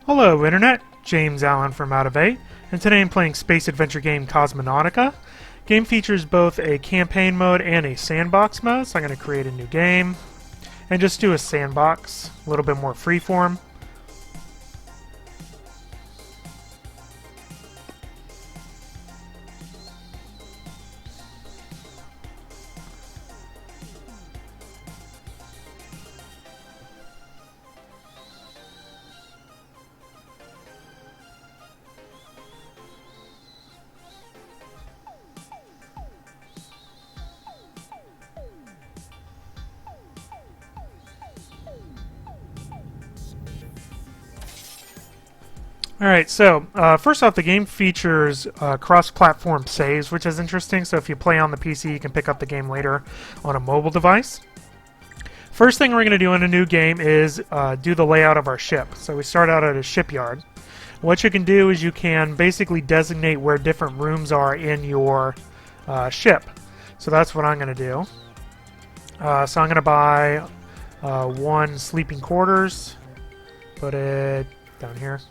Hello Internet, James Allen from Out of 8, and today I'm playing space adventure game Cosmonautica. Game features both a campaign mode and a sandbox mode, so I'm going to create a new game and just do a sandbox, a little bit more freeform. Alright, so first off, the game features cross-platform saves, which is interesting. So if you play on the PC, you can pick up the game later on a mobile device. First thing we're going to do in a new game is do the layout of our ship. So we start out at a shipyard. What you can do is you can basically designate where different rooms are in your ship. So that's what I'm going to do. So I'm going to buy one sleeping quarters, put it down here.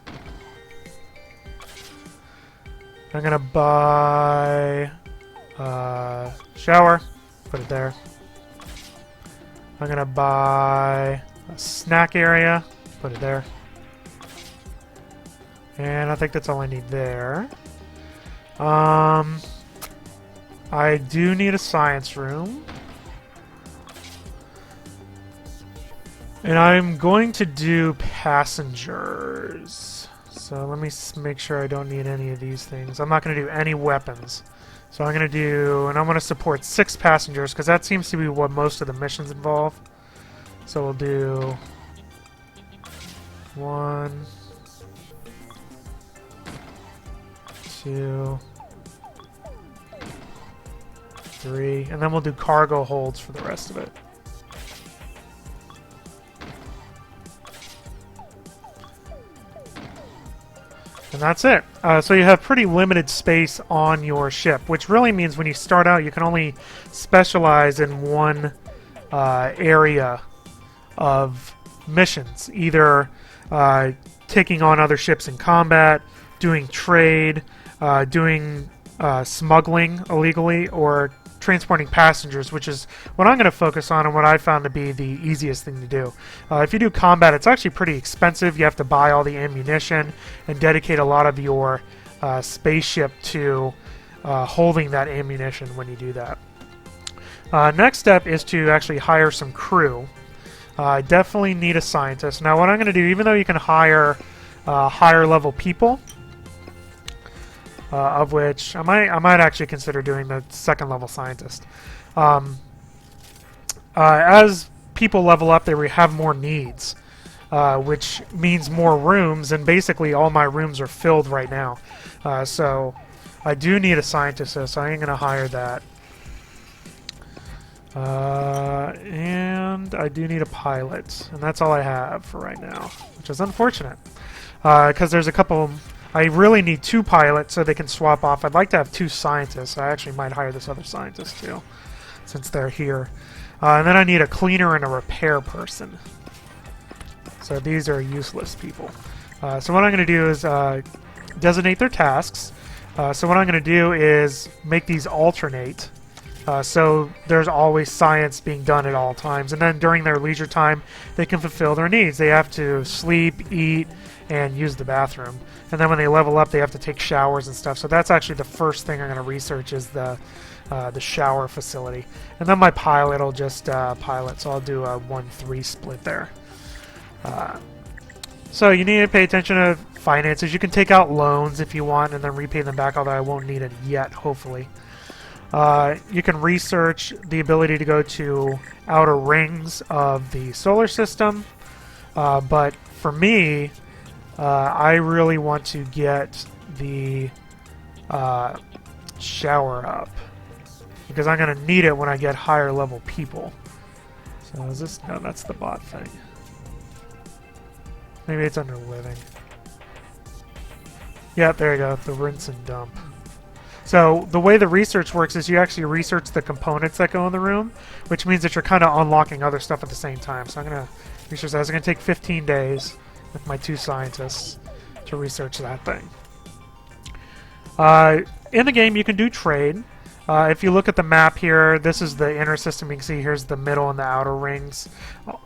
I'm gonna buy a shower, put it there. I'm gonna buy a snack area, put it there. And I think that's all I need there. I do need a science room. And I'm going to do passengers. So let me make sure I don't need any of these things. I'm not going to do any weapons. So I'm going to do, and I'm going to support 6 passengers because that seems to be what most of the missions involve. So we'll do 1, 2, 3, and then we'll do cargo holds for the rest of it. And that's it. So you have pretty limited space on your ship, which really means when you start out, you can only specialize in one area of missions. Either taking on other ships in combat, doing trade, doing smuggling illegally, or transporting passengers, which is what I'm going to focus on and what I found to be the easiest thing to do. If you do combat, it's actually pretty expensive. You have to buy all the ammunition and dedicate a lot of your spaceship to holding that ammunition when you do that. Next step is to actually hire some crew. I definitely need a scientist. Now what I'm going to do, even though you can hire higher level people, of which I might actually consider doing the second level scientist. As people level up, they have more needs, which means more rooms, and basically all my rooms are filled right now. So I do need a scientist, so I am going to hire that. And I do need a pilot, and that's all I have for right now, which is unfortunate, because there's a couple. I really need 2 pilots so they can swap off. I'd like to have 2 scientists. I actually might hire this other scientist too, since they're here. And then I need a cleaner and a repair person. So these are useless people. So what I'm going to do is designate their tasks. So what I'm going to do is make these alternate. So there's always science being done at all times. And then during their leisure time, they can fulfill their needs. They have to sleep, eat, and use the bathroom. And then when they level up, they have to take showers and stuff. So that's actually the first thing I'm going to research is the shower facility. And then my pilot will just pilot. So I'll do a 1-3 split there. So you need to pay attention to finances. You can take out loans if you want and then repay them back, although I won't need it yet, hopefully. You can research the ability to go to outer rings of the solar system. But for me, I really want to get the shower up because I'm going to need it when I get higher level people. So is this? No, that's the bot thing. Maybe it's under living. Yeah, there you go. The rinse and dump. So the way the research works is you actually research the components that go in the room, which means that you're kind of unlocking other stuff at the same time. So I'm going to research that. It's going to take 15 days. with my 2 scientists to research that thing. In the game, you can do trade. If you look at the map here, this is the inner system. You can see here's the middle and the outer rings.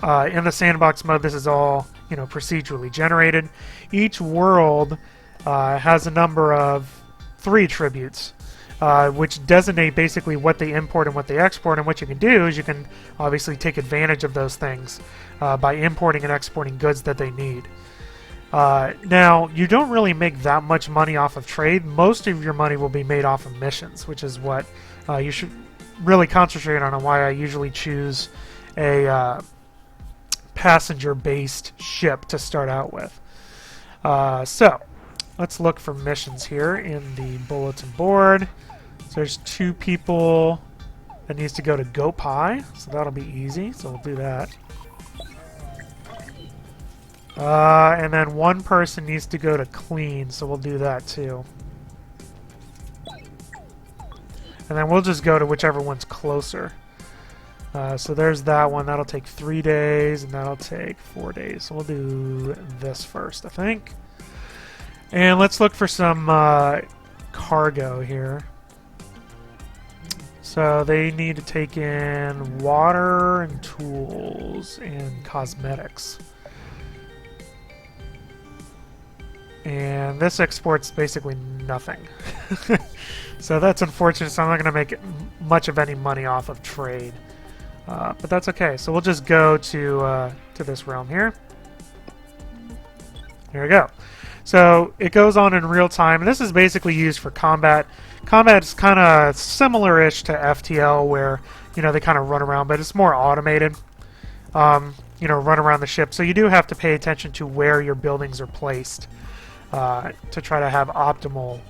In the sandbox mode, this is all procedurally generated. Each world has a number of 3 attributes, which designate basically what they import and what they export. And what you can do is you can obviously take advantage of those things by importing and exporting goods that they need. Now, you don't really make that much money off of trade. Most of your money will be made off of missions, which is what you should really concentrate on, and why I usually choose a passenger-based ship to start out with. So, let's look for missions here in the bulletin board. So there's 2 people that needs to go to Goat Pie, so that'll be easy, so we'll do that. And then 1 person needs to go to Clean, so we'll do that too. And then we'll just go to whichever one's closer. So there's that one. That'll take 3 days, and that'll take 4 days. So we'll do this first, I think. And let's look for some cargo here. So they need to take in water and tools and cosmetics. And this exports basically nothing. So that's unfortunate, so I'm not going to make much of any money off of trade. But that's okay. So we'll just go to this realm here. Here we go. So it goes on in real time, and this is basically used for combat. Combat is kind of similar-ish to FTL, where they kind of run around, but it's more automated. Run around the ship. So you do have to pay attention to where your buildings are placed to try to have optimal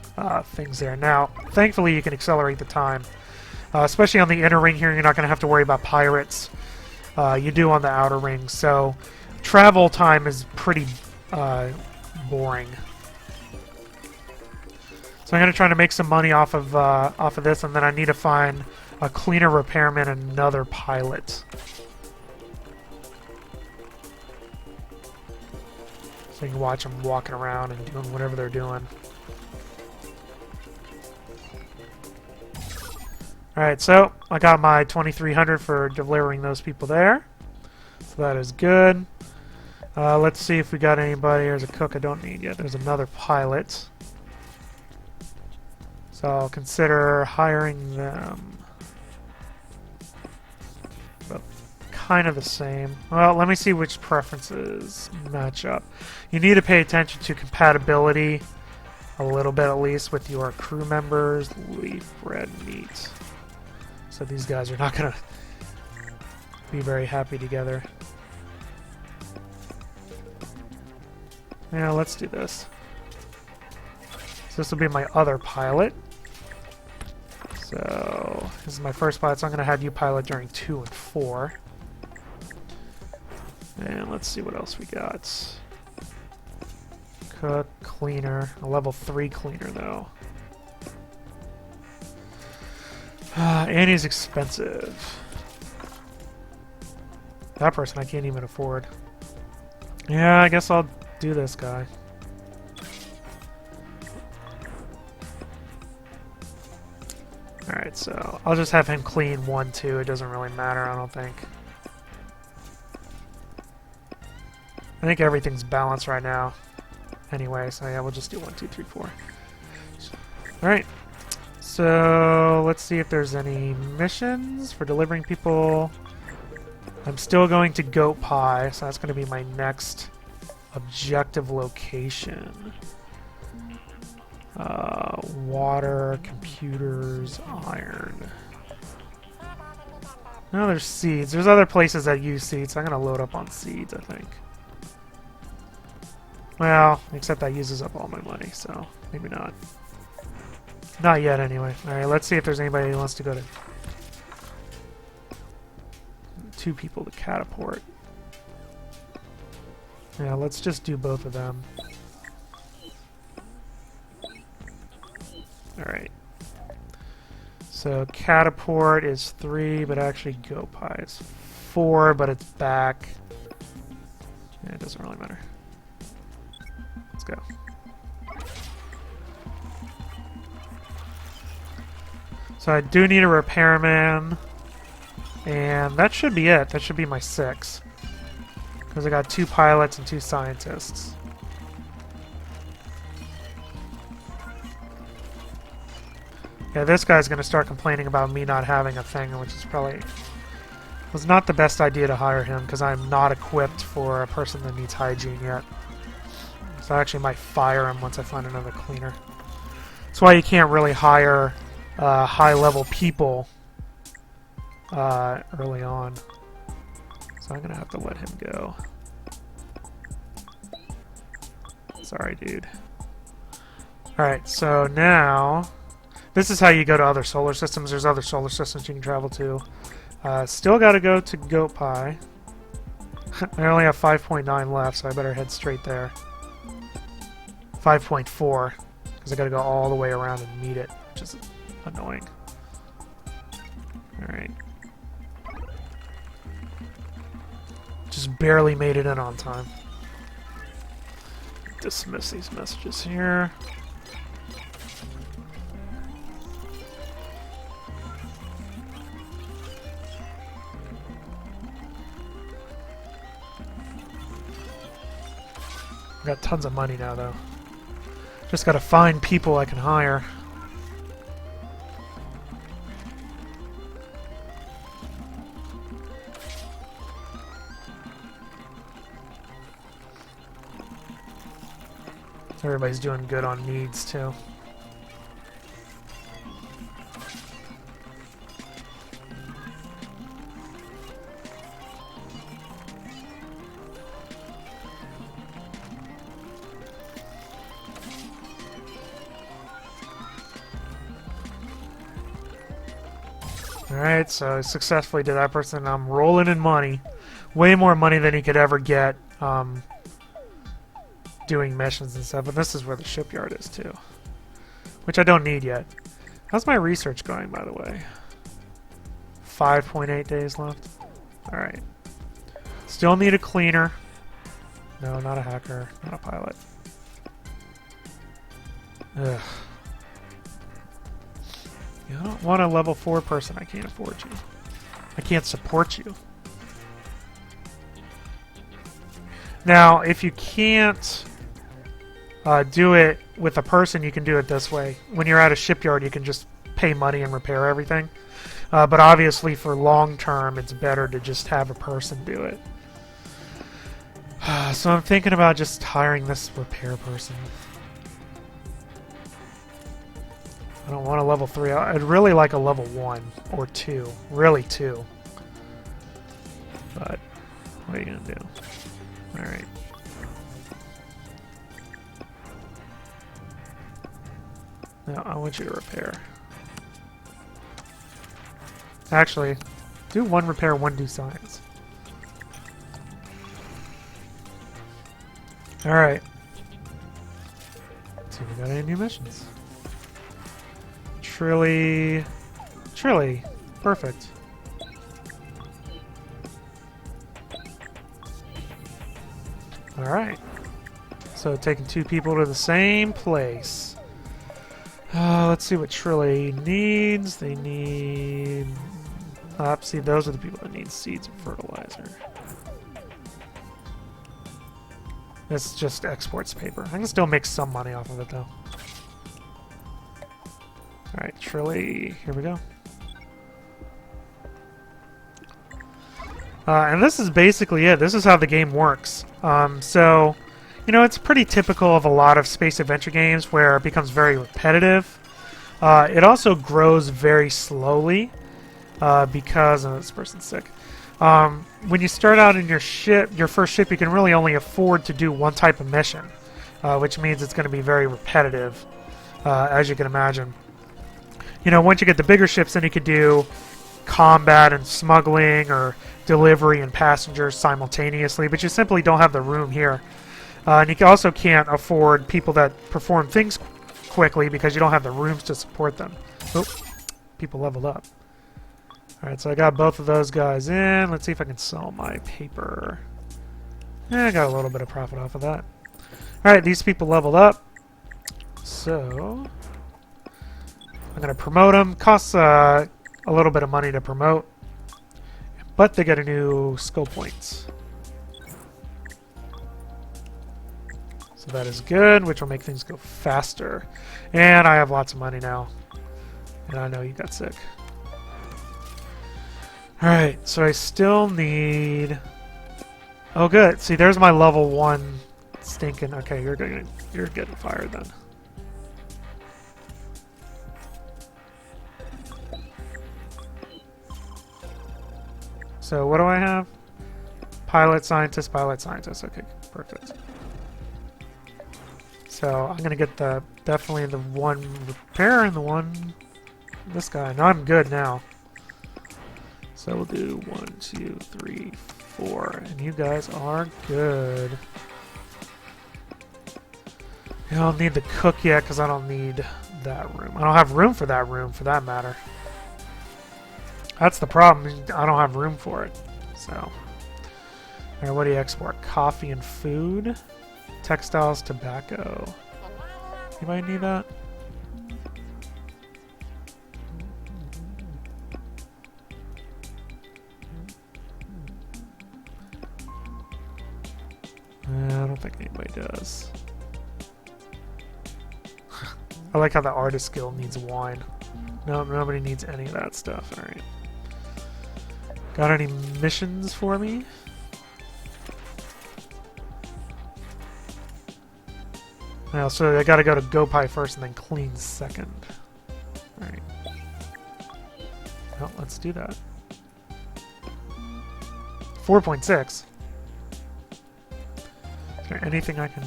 things there. Now, thankfully, you can accelerate the time, especially on the inner ring here. You're not going to have to worry about pirates. You do on the outer ring, so travel time is pretty boring. So I'm going to try to make some money off of this, and then I need to find a cleaner repairman and another pilot. So you can watch them walking around and doing whatever they're doing. Alright, so I got my 2,300 for delivering those people there. So that is good. Let's see if we got anybody. There's a cook I don't need yet. There's another pilot. So I'll consider hiring them. But kind of the same. Well, let me see which preferences match up. You need to pay attention to compatibility a little bit at least with your crew members. Leaf, red meat. So these guys are not going to be very happy together. Yeah, let's do this. So this will be my other pilot. So this is my first pilot, so I'm going to have you pilot during 2 and 4. And let's see what else we got. Cook, cleaner. A level 3 cleaner, though. And he's expensive. That person I can't even afford. Yeah, I guess I'll do this guy. Alright, so I'll just have him clean 1, 2. It doesn't really matter, I don't think. I think everything's balanced right now. Anyway, so yeah, we'll just do 1, 2, 3, 4. Alright. So let's see if there's any missions for delivering people. I'm still going to Goat Pie, so that's going to be my next objective location. Water, computers, iron. No, there's seeds. There's other places that use seeds, so I'm going to load up on seeds, I think. Well, except that uses up all my money, so maybe not. Not yet, anyway. Alright, let's see if there's anybody who wants to go to... 2 people to catapult. Yeah, let's just do both of them. Alright. So, catapult is 3, but actually Goat Pie is 4, but it's back. Yeah, it doesn't really matter. Let's go. So I do need a repairman, and that should be it. That should be my 6. Because I got 2 pilots and 2 scientists. Yeah, this guy's going to start complaining about me not having a thing, which is probably... was not the best idea to hire him, because I'm not equipped for a person that needs hygiene yet. So I actually might fire him once I find another cleaner. That's why you can't really hire high-level people early on. So I'm going to have to let him go. Sorry, dude. Alright, so now... this is how you go to other solar systems. There's other solar systems you can travel to. Still got to go to Goat Pie. I only have 5.9 left, so I better head straight there. 5.4, because I got to go all the way around and meet it, which is annoying. Alright. Just barely made it in on time. Dismiss these messages here. Got tons of money now, though. Just gotta find people I can hire. Everybody's doing good on needs, too. Alright, so I successfully did that person. I'm rolling in money. Way more money than he could ever get doing missions and stuff. But this is where the shipyard is, too. Which I don't need yet. How's my research going, by the way? 5.8 days left. Alright. Still need a cleaner. No, not a hacker. Not a pilot. Ugh. You don't want a level 4 person. I can't afford you. I can't support you. Now, if you can't do it with a person, you can do it this way. When you're at a shipyard, you can just pay money and repair everything. But obviously, for long term, it's better to just have a person do it. So I'm thinking about just hiring this repair person. I don't want a level 3. I'd really like a level 1 or 2. Really 2. But what are you going to do? Alright. Now, I want you to repair. Actually, do 1 repair, 1 do science. Alright. Let's see if we got any new missions. Trilly. Perfect. Alright. So taking 2 people to the same place. Let's see what Trilly needs. They need... see, those are the people that need seeds and fertilizer. This just exports paper. I can still make some money off of it, though. Alright, Trilly, here we go. And this is basically it. This is how the game works. So, you know, it's pretty typical of a lot of space adventure games where it becomes very repetitive. It also grows very slowly because... oh, this person's sick. When you start out in your first ship, you can really only afford to do 1 type of mission, which means it's going to be very repetitive, as you can imagine. You know, once you get the bigger ships, then you could do combat and smuggling or delivery and passengers simultaneously, but you simply don't have the room here. And you also can't afford people that perform things quickly because you don't have the rooms to support them. Oh, people leveled up. Alright, so I got both of those guys in. Let's see if I can sell my paper. Yeah, I got a little bit of profit off of that. Alright, these people leveled up. So I'm going to promote them. Costs a little bit of money to promote, but they get a new skill points. So that is good, which will make things go faster. And I have lots of money now. And I know you got sick. Alright, so I still need... Oh, good. See, there's my level 1 stinking... Okay, you're getting fired then. So what do I have? Pilot, scientist, pilot, scientist. Okay, perfect. So I'm gonna get definitely the one repair and the one this guy. Now I'm good now. So we'll do 1, 2, 3, 4, and you guys are good. I don't need the cook yet because I don't need that room. I don't have room for that matter. That's the problem. I don't have room for it. So, alright, what do you export? Coffee and food, textiles, tobacco. Anybody need that? I don't think anybody does. I like how the artist guild needs wine. No, nobody needs any of that stuff. Alright. Got any missions for me? Now, so I gotta go to GoPie first and then clean second. Alright. Well, let's do that. 4.6. Is there anything I can...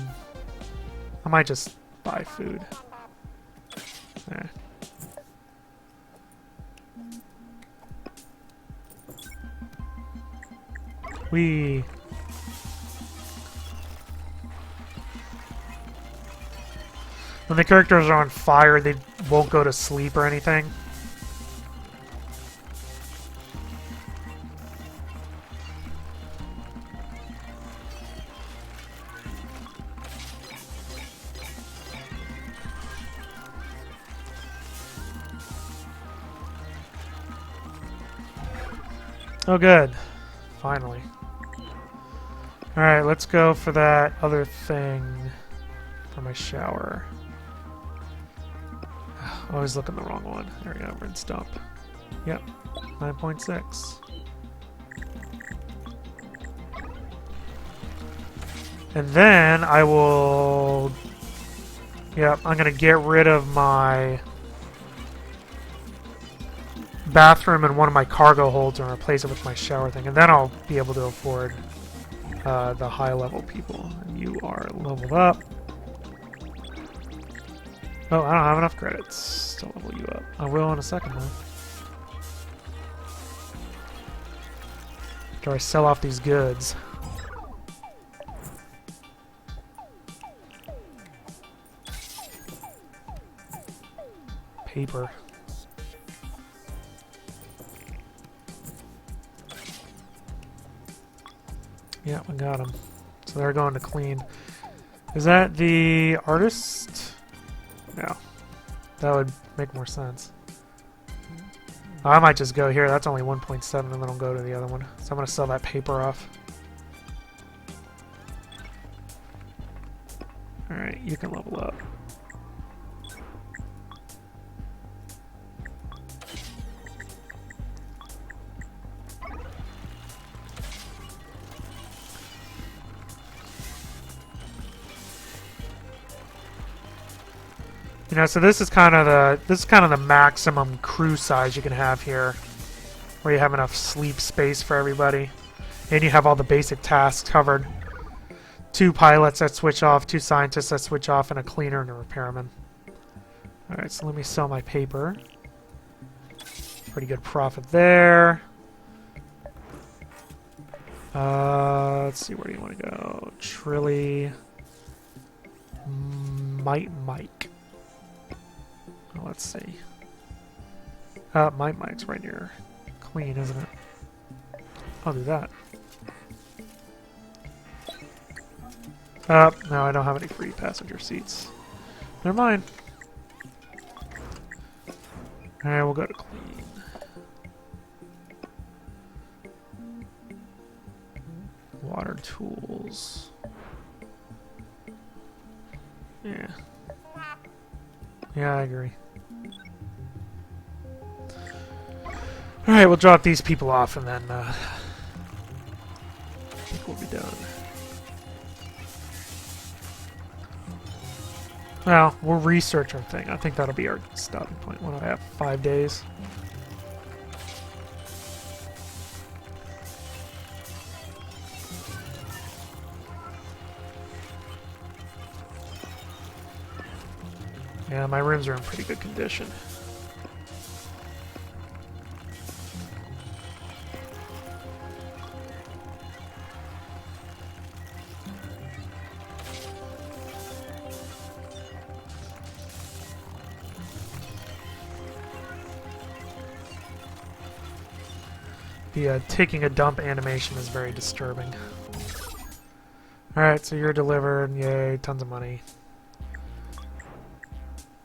I might just buy food. Eh. When the characters are on fire, they won't go to sleep or anything. Oh, good. Finally. Alright, let's go for that other thing for my shower. Always looking the wrong one. There we go, rinse dump. Yep, 9.6. And then I will... Yep, I'm going to get rid of my bathroom and one of my cargo holds and replace it with my shower thing. And then I'll be able to afford the high-level people. And you are leveled up. Oh, I don't have enough credits to level you up. I will in a second, though. After I sell off these goods. Paper. Yeah, we got them. So they're going to clean. Is that the artist? No. That would make more sense. I might just go here. That's only 1.7 and then I'll go to the other one. So I'm going to sell that paper off. Alright, you can level up. You know, so this is kind of the maximum crew size you can have here, where you have enough sleep space for everybody, and you have all the basic tasks covered. 2 pilots that switch off, 2 scientists that switch off, and a cleaner and a repairman. All right, so let me sell my paper. Pretty good profit there. Let's see, where do you want to go? Trilly, Mike. Let's see. My mic's right here. Clean, isn't it? I'll do that. No, I don't have any free passenger seats. Never mind. Alright, we'll go to clean. Water tools. Yeah. Yeah, I agree. Alright, we'll drop these people off and then I think we'll be done. Well, we'll research our thing. I think that'll be our stopping point. What do I have? 5 days? Yeah, my rooms are in pretty good condition. The taking a dump animation is very disturbing. Alright, so you're delivered. Yay, tons of money.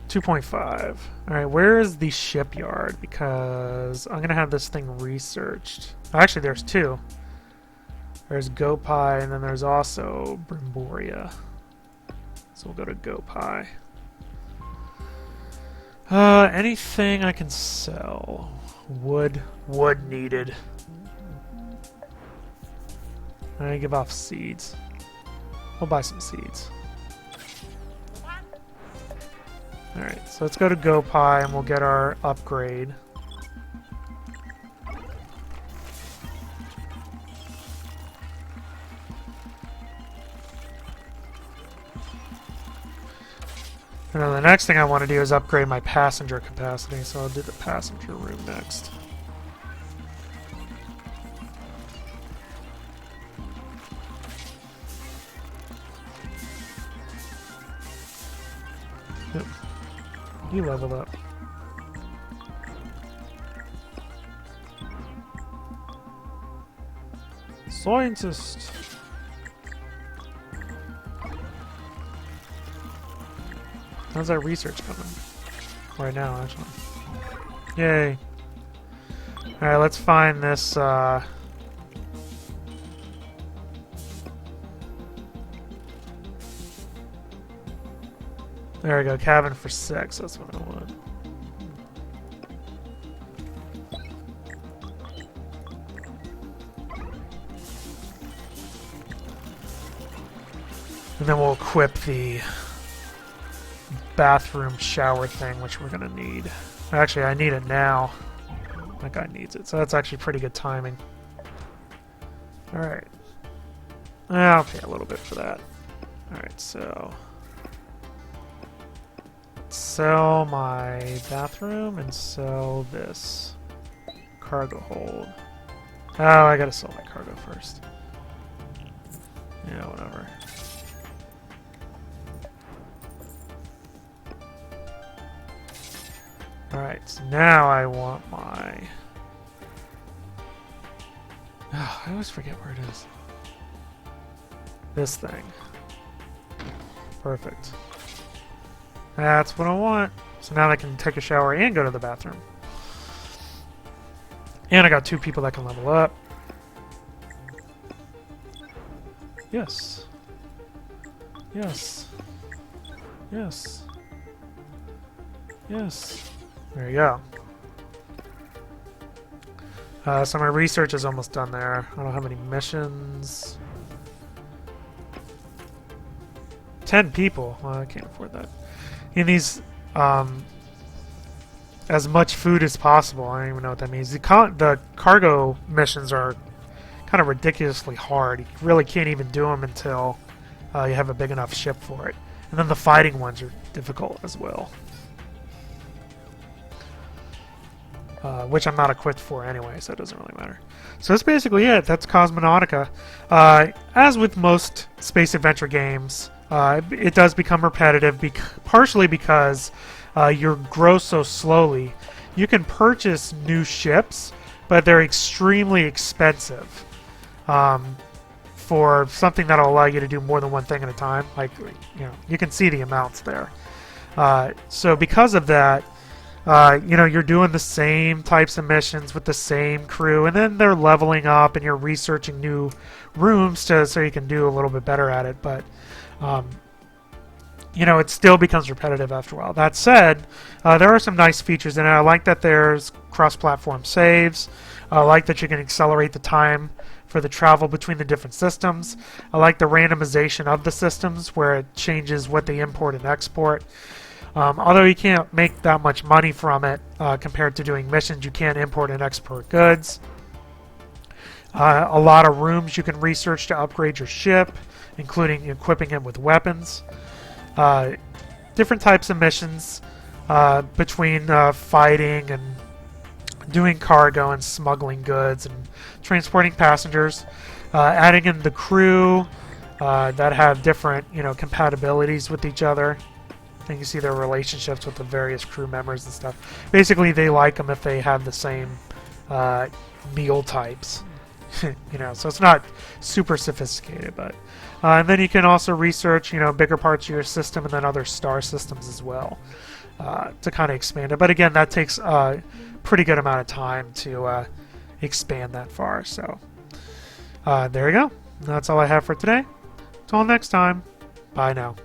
2.5. Alright, where is the shipyard? Because I'm going to have this thing researched. Actually, there's two. There's Gopai, and then there's also Brimboria. So we'll go to Gopai. Anything I can sell. Wood needed. I give off seeds. I'll buy some seeds. Alright, so let's go to Gopai and we'll get our upgrade. And then the next thing I want to do is upgrade my passenger capacity, so I'll do the passenger room next. Yep. You leveled up. Scientist! How's that research coming? Right now, actually. Yay. Alright, let's find this, There we go, cabin for 6, that's what I want. And then we'll equip the bathroom shower thing, which we're gonna need. Actually, I need it now. That guy needs it, so that's actually pretty good timing. Alright. I'll pay a little bit for that. Alright, so... sell my bathroom and sell this cargo hold. Oh, I gotta sell my cargo first. Yeah, whatever. Alright, so now I want my... Oh, I always forget where it is. This thing. Perfect. That's what I want. So now I can take a shower and go to the bathroom. And I got 2 people that can level up. Yes. Yes. Yes. Yes. There you go. So my research is almost done there. I don't have any missions. 10 people. Well, I can't afford that. He needs as much food as possible. I don't even know what that means. The cargo missions are kind of ridiculously hard. You really can't even do them until you have a big enough ship for it. And then the fighting ones are difficult as well. Which I'm not equipped for anyway, so it doesn't really matter. So that's basically it. That's Cosmonautica. As with most space adventure games, it does become repetitive, partially because you grow so slowly. You can purchase new ships, but they're extremely expensive. For for something that'll allow you to do more than one thing at a time. Like, you can see the amounts there. So because of that, you're doing the same types of missions with the same crew, and then they're leveling up, and you're researching new rooms so you can do a little bit better at it. But it still becomes repetitive after a while. That said, there are some nice features in it. I like that there's cross-platform saves. I like that you can accelerate the time for the travel between the different systems. I like the randomization of the systems, where it changes what they import and export. Although you can't make that much money from it compared to doing missions, you can import and export goods. A lot of rooms you can research to upgrade your ship, including equipping it with weapons. Different types of missions between fighting and doing cargo and smuggling goods and transporting passengers. Adding in the crew that have different compatibilities with each other. And you see their relationships with the various crew members and stuff. Basically, they like them if they have the same meal types. So it's not super sophisticated, but and then you can also research bigger parts of your system and then other star systems as well to kind of expand it. But again, that takes a pretty good amount of time to expand that far. So there you go. That's all I have for today. Until next time, bye now.